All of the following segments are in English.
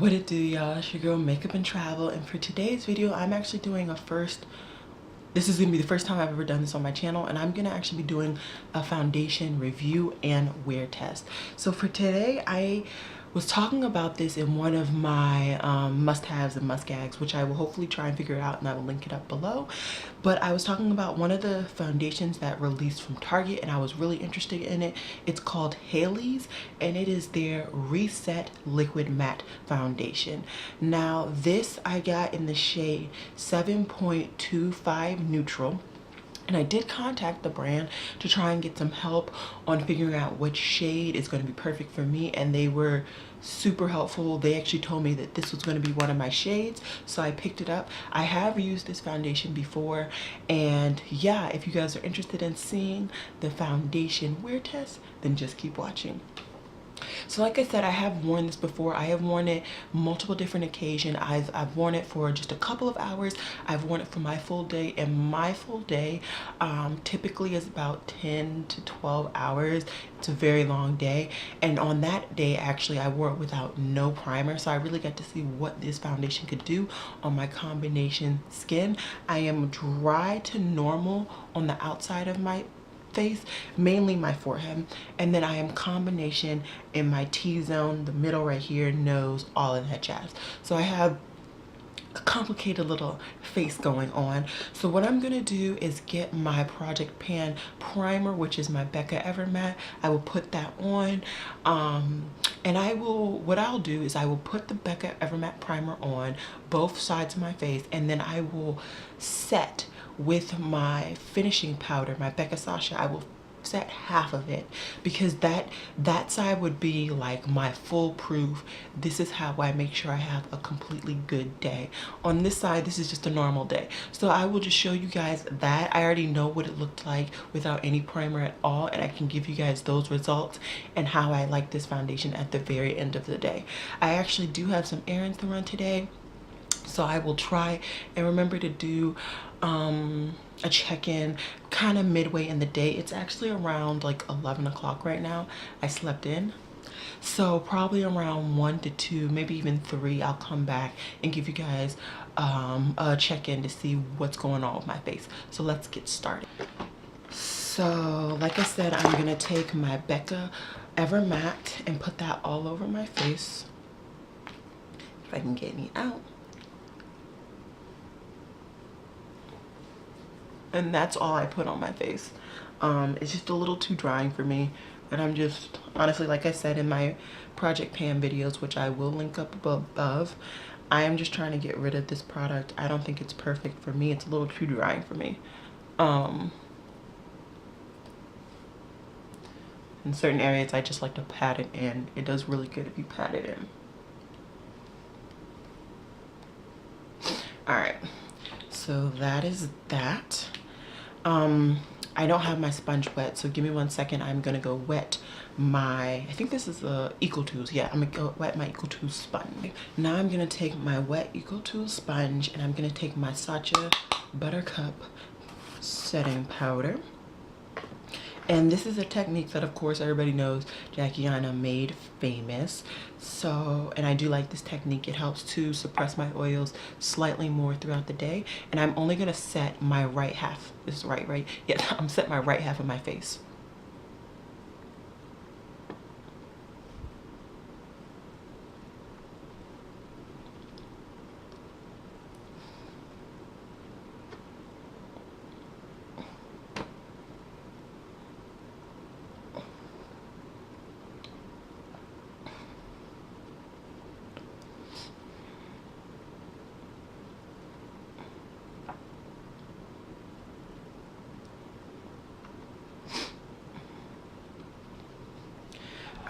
What it do, y'all? It's your girl Makeup and Travel, and for today's video I'm actually doing this is gonna be the first time I've ever done this on my channel, and I'm gonna actually be doing a foundation review and wear test. So for today, I was talking about this in one of my must-haves and must-gags, which I will hopefully try and figure it out, and I will link it up below. But I was talking about one of the foundations that released from Target, and I was really interested in it. It's called Hailey's, and it is their Reset Liquid Matte Foundation. Now this I got in the shade 7.25 Neutral. And I did contact the brand to try and get some help on figuring out which shade is going to be perfect for me, and they were super helpful. They actually told me that this was going to be one of my shades, so I picked it up. I have used this foundation before, and yeah, if you guys are interested in seeing the foundation wear test, then just keep watching. So like I said, I have worn this before. I have worn it multiple different occasions. I've worn it for just a couple of hours. I've worn it for my full day, and my full day typically is about 10 to 12 hours. It's a very long day, and on that day actually I wore it without no primer, so I really got to see what this foundation could do on my combination skin. I am dry to normal on the outside of my face, mainly my forehead, and then I am combination in my T-zone, the middle right here, nose, all in that jazz. So I have a complicated little face going on. So what I'm gonna do is get my Project Pan primer, which is my Becca Evermatte. I will put that on, and what I'll do is I will put the Becca Evermatte primer on both sides of my face, and then I will set with my finishing powder, my Becca Sacha. I will set half of it, because that side would be like my foolproof. This is how I make sure I have a completely good day. On this side, this is just a normal day. So I will just show you guys that. I already know what it looked like without any primer at all, and I can give you guys those results and how I like this foundation at the very end of the day. I actually do have some errands to run today, so I will try and remember to do a check-in kind of midway in the day. It's actually around like 11 o'clock right now. I slept in, so probably around 1 to 2, maybe even 3, I'll come back and give you guys a check-in to see what's going on with my face. So let's get started. So like I said, I'm gonna take my Becca Evermatte and put that all over my face, if I can get any out. And that's all I put on my face. It's just a little too drying for me, and I'm just, honestly, like I said in my Project Pan videos, which I will link up above, I am just trying to get rid of this product. I don't think it's perfect for me. It's a little too drying for me. In certain areas, I just like to pat it in. It does really good if you pat it in. All right, so that is that. I don't have my sponge wet, so give me 1 second. I'm gonna go wet my, I think this is a Eco Tools. Yeah, I'm gonna go wet my Eco Tools sponge. Now I'm gonna take my wet Eco Tools sponge, and I'm gonna take my Sacha Buttercup setting powder. And this is a technique that, of course, everybody knows Jackiana made famous. So, and I do like this technique. It helps to suppress my oils slightly more throughout the day. And I'm only gonna set my right half. This is right? Yeah, I'm set my right half of my face.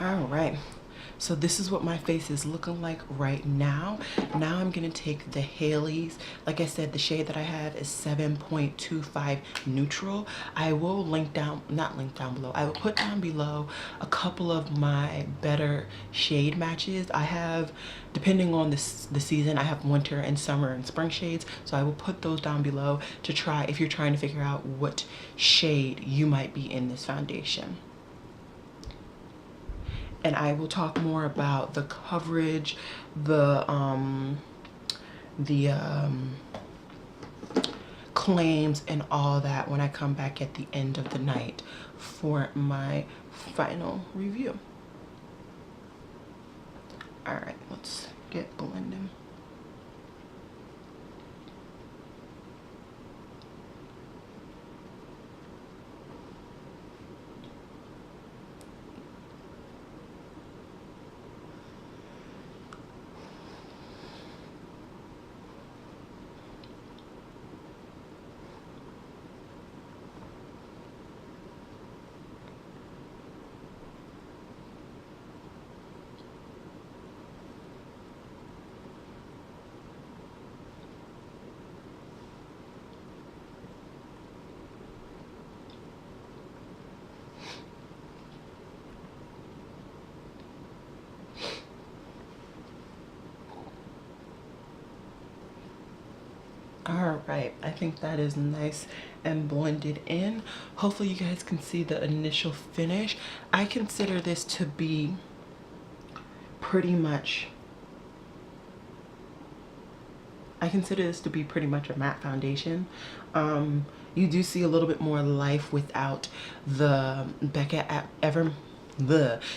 All right, so this is what my face is looking like right now. Now I'm gonna take the Hailey's. Like I said, the shade that I have is 7.25 Neutral. I will link down, not link down below, I will put down below a couple of my better shade matches. I have, depending on the season, I have winter and summer and spring shades, so I will put those down below to try if you're trying to figure out what shade you might be in this foundation. and I will talk more about the coverage, the claims and all that when I come back at the end of the night for my final review. All right, let's get blending. All right, I think that is nice and blended in. Hopefully you guys can see the initial finish. I consider this to be pretty much a matte foundation. You do see a little bit more life without the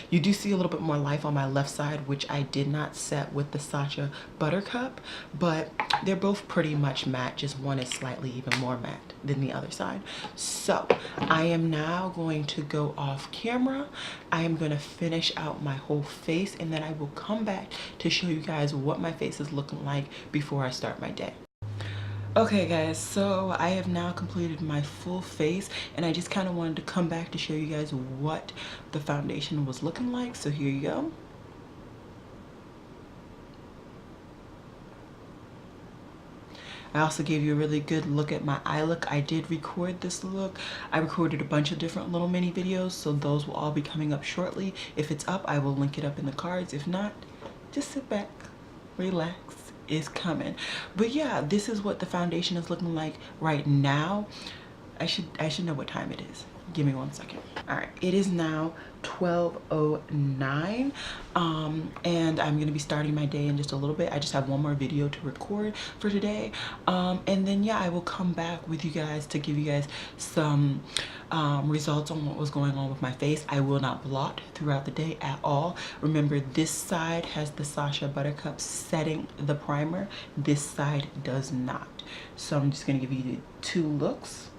you do see a little bit more life on my left side, which I did not set with the Sacha Buttercup, but they're both pretty much matte, just one is slightly even more matte than the other side. So I am now going to go off camera. I am going to finish out my whole face, and then I will come back to show you guys what my face is looking like before I start my day. Okay guys, so I have now completed my full face, and I just kind of wanted to come back to show you guys what the foundation was looking like. So here you go. I also gave you a really good look at my eye look. I did record this look. I recorded a bunch of different little mini videos, so those will all be coming up shortly. If it's up, I will link it up in the cards. If not, just sit back, relax. Is coming. But yeah, this is what the foundation is looking like right now. I should know what time it is. Give me 1 second. All right, it is now 12:09, and I'm gonna be starting my day in just a little bit. I just have one more video to record for today, and then yeah, I will come back with you guys to give you guys some results on what was going on with my face. I will not blot throughout the day at all. Remember, this side has the Sacha Buttercup setting the primer. This side does not. So I'm just gonna give you the 2 looks.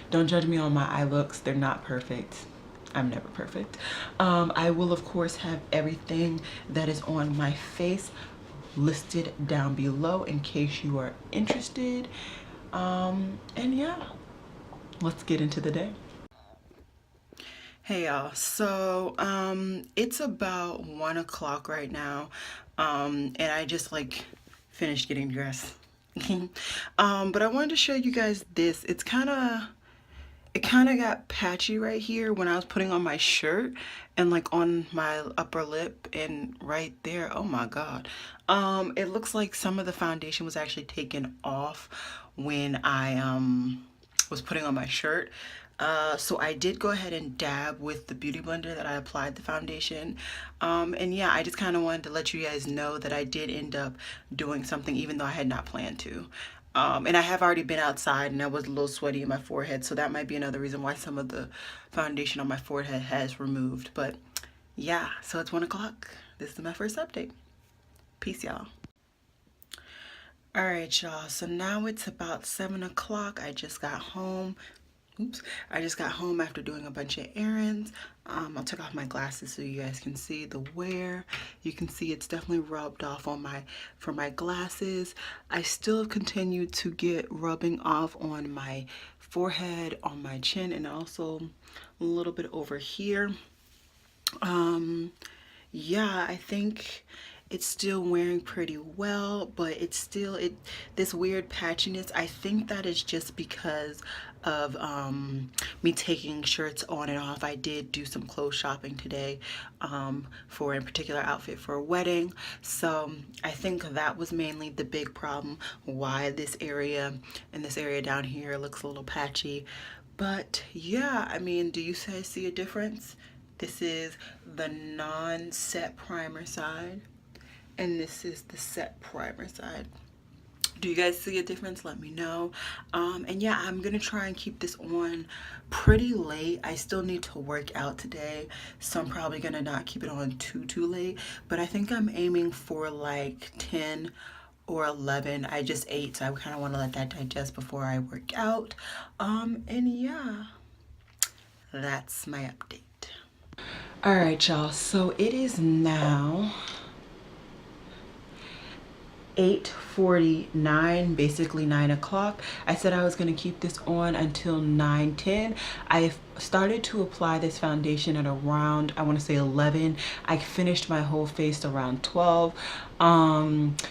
Don't judge me on my eye looks. They're not perfect. I'm never perfect. I will, of course, have everything that is on my face listed down below in case you are interested. And yeah, let's get into the day. Hey y'all, so it's about 1 o'clock right now, and I just like finished getting dressed. But I wanted to show you guys this. It kind of got patchy right here when I was putting on my shirt, and like on my upper lip and right there. Oh my god. It looks like some of the foundation was actually taken off when I was putting on my shirt. So I did go ahead and dab with the beauty blender that I applied the foundation. And yeah, I just kind of wanted to let you guys know that I did end up doing something even though I had not planned to. And I have already been outside and I was a little sweaty in my forehead, so that might be another reason why some of the foundation on my forehead has removed. But yeah, so it's 1 o'clock. This is my first update. Peace, y'all. All right, y'all. So now it's about 7 o'clock. I just got home. Oops. I just got home after doing a bunch of errands. I'll take off my glasses so you guys can see the wear. You can see it's definitely rubbed off on for my glasses. I still continue to get rubbing off on my forehead, on my chin, and also a little bit over here. Yeah, I think it's still wearing pretty well, but it's still this weird patchiness. I think that is just because of me taking shirts on and off. I did do some clothes shopping today for a particular outfit for a wedding, so I think that was mainly the big problem why this area and this area down here looks a little patchy. But yeah, I mean, do you guys see a difference? This is the non-set primer side, and this is the set primer side. Do you guys see a difference? Let me know. And yeah, I'm gonna try and keep this on pretty late. I still need to work out today, so I'm probably gonna not keep it on too late, but I think I'm aiming for like 10 or 11. I just ate, so I kind of want to let that digest before I work out. And yeah, that's my update. All right, y'all, so it is now 8:49, basically 9 o'clock. I said I was going to keep this on until 9:10. I started to apply this foundation at around, I want to say 11. I finished my whole face around 12.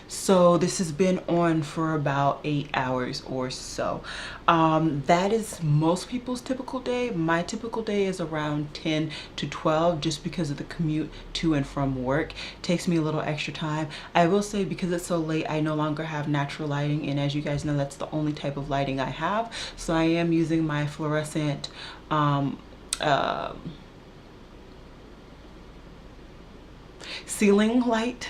So this has been on for about 8 hours or so. That is most people's typical day. My typical day is around 10 to 12 just because of the commute to and from work. It takes me a little extra time. I will say, because it's so late, I no longer have natural lighting, and as you guys know, that's the only type of lighting I have. So I am using my fluorescent ceiling light.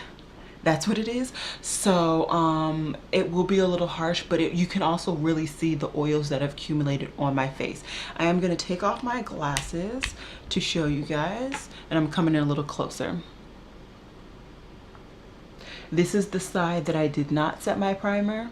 That's what it is. So it will be a little harsh, but you can also really see the oils that have accumulated on my face. I am going to take off my glasses to show you guys, and I'm coming in a little closer. This is the side that I did not set my primer.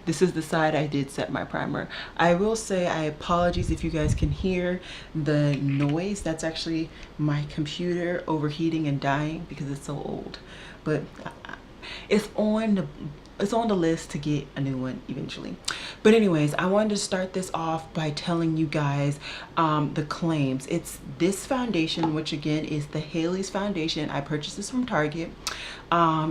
This is the side I did set my primer. I will say, I apologize if you guys can hear the noise. That's actually my computer overheating and dying because it's so old. But it's on the list to get a new one eventually. But anyways, I wanted to start this off by telling you guys the claims. It's this foundation, which again is the Hailey's foundation. I purchased this from Target.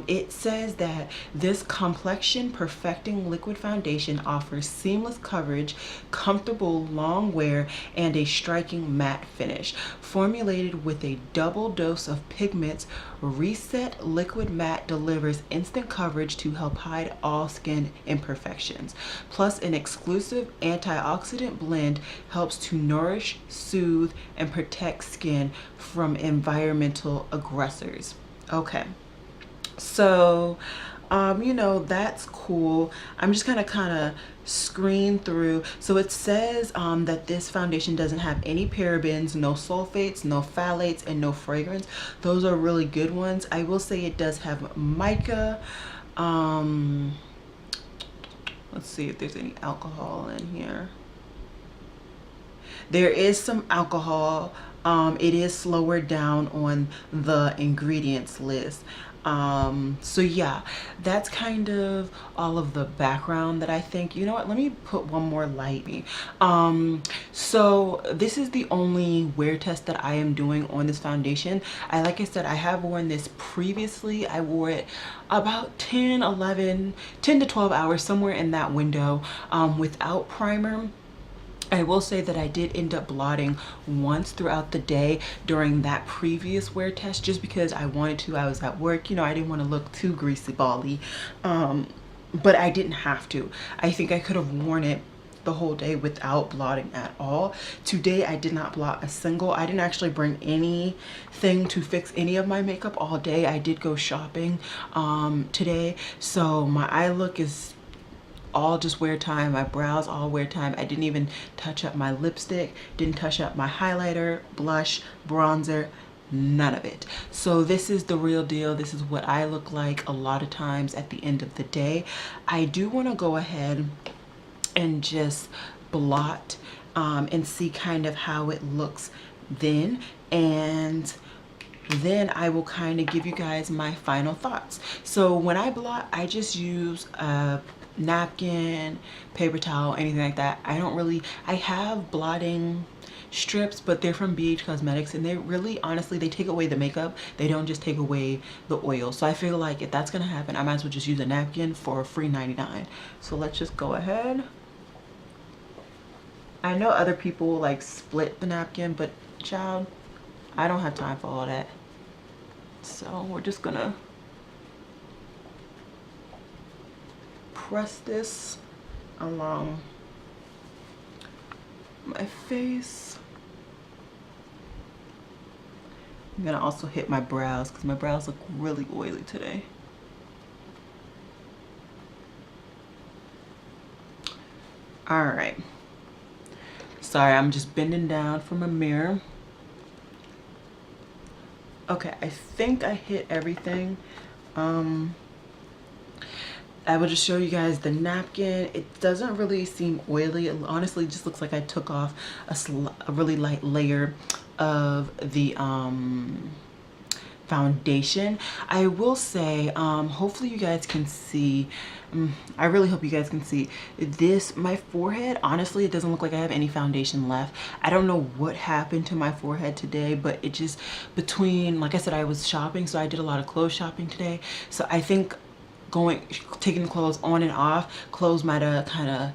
It says that this complexion perfecting liquid foundation offers seamless coverage, comfortable long wear, and a striking matte finish. Formulated with a double dose of pigments, Reset Liquid Matte delivers instant coverage to help hide all skin imperfections. Plus, an exclusive antioxidant blend helps to nourish, soothe, and protect skin from environmental aggressors. Okay. So, you know, that's cool. I'm just gonna kind of screen through. So it says that this foundation doesn't have any parabens, no sulfates, no phthalates, and no fragrance. Those are really good ones. I will say it does have mica. Let's see if there's any alcohol in here. There is some alcohol. It is slower down on the ingredients list. So yeah, that's kind of all of the background that I think. You know what, let me put one more light. So this is the only wear test that I am doing on this foundation. Like I said, I have worn this previously. I wore it about 10 to 12 hours, somewhere in that window, without primer. I will say that I did end up blotting once throughout the day during that previous wear test, just because I wanted to. I was at work, you know, I didn't want to look too greasy bally, but I didn't have to. I think I could have worn it the whole day without blotting at all. Today I did not blot a single. I didn't actually bring anything to fix any of my makeup all day. I did go shopping today, so my eye look is all just wear time. My brows all wear time. I didn't even touch up my lipstick, didn't touch up my highlighter, blush, bronzer, none of it. So this is the real deal. This is what I look like a lot of times at the end of the day. I do want to go ahead and just blot and see kind of how it looks then, and then I will kind of give you guys my final thoughts. So when I blot, I just use a napkin, paper towel, anything like that. I have blotting strips, but they're from BH Cosmetics, and they really, honestly, they take away the makeup. They don't just take away the oil. So I feel like if that's gonna happen, I might as well just use a napkin for a free 99. So let's just go ahead. I know other people like split the napkin, but child, I don't have time for all that. So we're just gonna press this along my face. I'm gonna also hit my brows because my brows look really oily today. All right. Sorry, I'm just bending down from a mirror. Okay, I think I hit everything. I will just show you guys the napkin. It doesn't really seem oily. It honestly just looks like I took off a really light layer of the foundation. I will say, hopefully you guys can see, I really hope you guys can see this. My forehead, honestly, it doesn't look like I have any foundation left. I don't know what happened to my forehead today, but it just, between, like I said, I was shopping, so I did a lot of clothes shopping today. So I think taking the clothes on and off, clothes might have kind of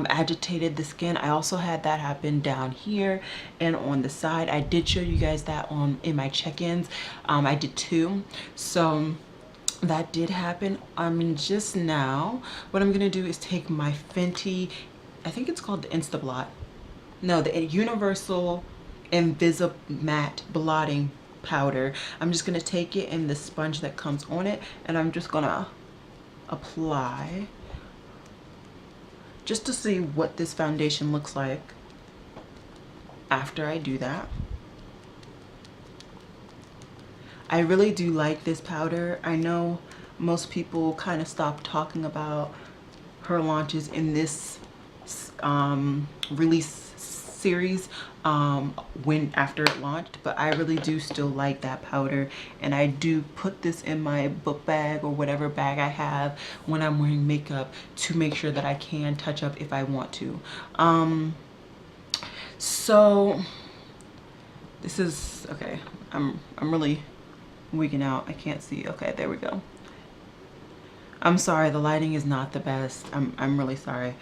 agitated the skin. I also had that happen down here and on the side. I did show you guys that in my check-ins. I did too. So that did happen. Just now, what I'm gonna do is take my Fenty, I think it's called the Insta Blot. No, the Universal Invisi-Matte Blotting Powder. I'm just gonna take it in the sponge that comes on it, and I'm just gonna apply just to see what this foundation looks like after I do that. I really do like this powder. I know most people kind of stopped talking about her launches in this release series after it launched, but I really do still like that powder, and I do put this in my book bag or whatever bag I have when I'm wearing makeup to make sure that I can touch up if I want to. So this is okay. I'm really wigging out. I can't see. Okay, there we go. I'm sorry, the lighting is not the best. I'm really sorry.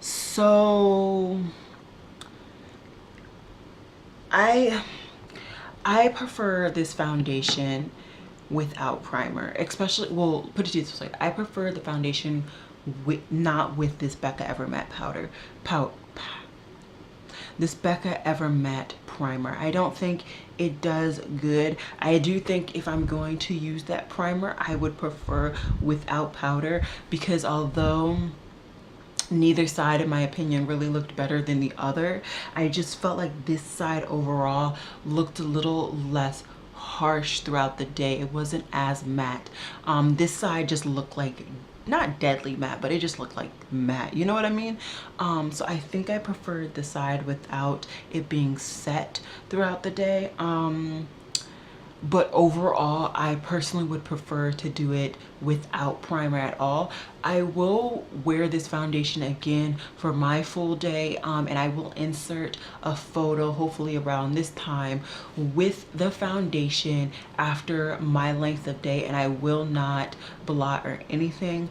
So I prefer this foundation without primer, especially, well, put it this way, I prefer the foundation not with this Becca Ever Matte this Becca Ever Matte primer. I don't think it does good. I do think if I'm going to use that primer, I would prefer without powder, because although neither side, in my opinion, really looked better than the other, I just felt like this side overall looked a little less harsh throughout the day. It wasn't as matte. This side just looked like, not deadly matte, but it just looked like matte, you know what I mean? So I think I preferred the side without it being set throughout the day. But overall, I personally would prefer to do it without primer at all. I will wear this foundation again for my full day, and I will insert a photo hopefully around this time with the foundation after my length of day, and I will not blot or anything,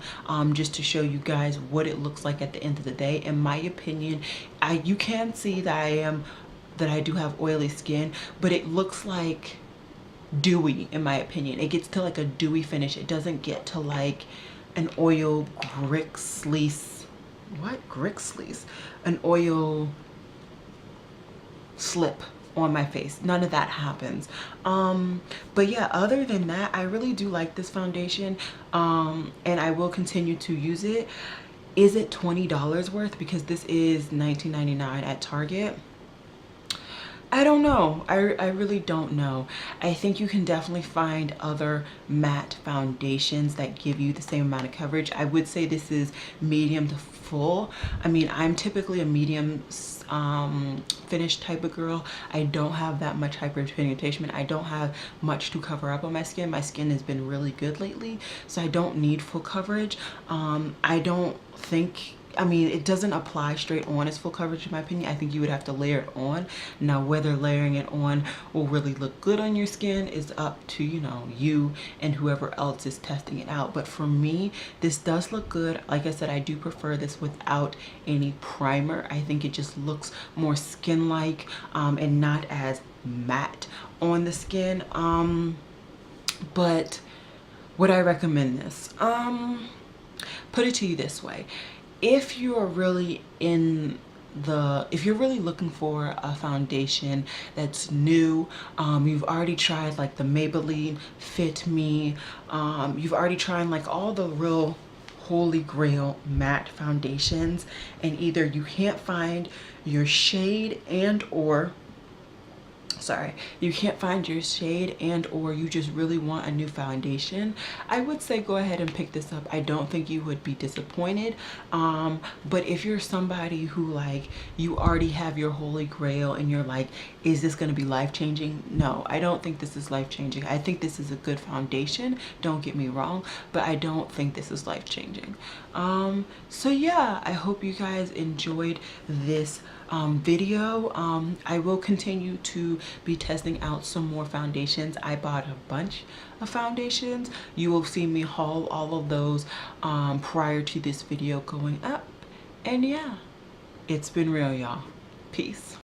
just to show you guys what it looks like at the end of the day. In my opinion, you can see that I do have oily skin, but it looks like dewy. In my opinion, it gets to like a dewy finish. It doesn't get to like an oil an oil slip on my face. None of that happens. But yeah, other than that, I really do like this foundation, and I will continue to use it. Is it $20 worth? Because this is $19.99 at Target. I don't know. I really don't know. I think you can definitely find other matte foundations that give you the same amount of coverage. I would say this is medium to full. I mean, I'm typically a medium finish type of girl. I don't have that much hyperpigmentation. I don't have much to cover up on my skin. My skin has been really good lately, so I don't need full coverage. I don't think, I mean, it doesn't apply straight on as full coverage in my opinion. I think you would have to layer it on. Now, whether layering it on will really look good on your skin is up to, you know, you and whoever else is testing it out. But for me, this does look good. Like I said, I do prefer this without any primer. I think it just looks more skin-like, and not as matte on the skin. But would I recommend this? Put it to you this way. if you're really if you're really looking for a foundation that's new, you've already tried like the Maybelline Fit Me, you've already tried like all the real holy grail matte foundations, and either you can't find your shade you can't find your shade and or you just really want a new foundation, I would say go ahead and pick this up. I don't think you would be disappointed. But if you're somebody who like you already have your holy grail and you're like, is this going to be life-changing? No, I don't think this is life-changing. I think this is a good foundation, don't get me wrong, but I don't think this is life-changing. So yeah, I hope you guys enjoyed this video. I will continue to be testing out some more foundations. I bought a bunch of foundations. You will see me haul all of those prior to this video going up. And yeah, it's been real, y'all. Peace.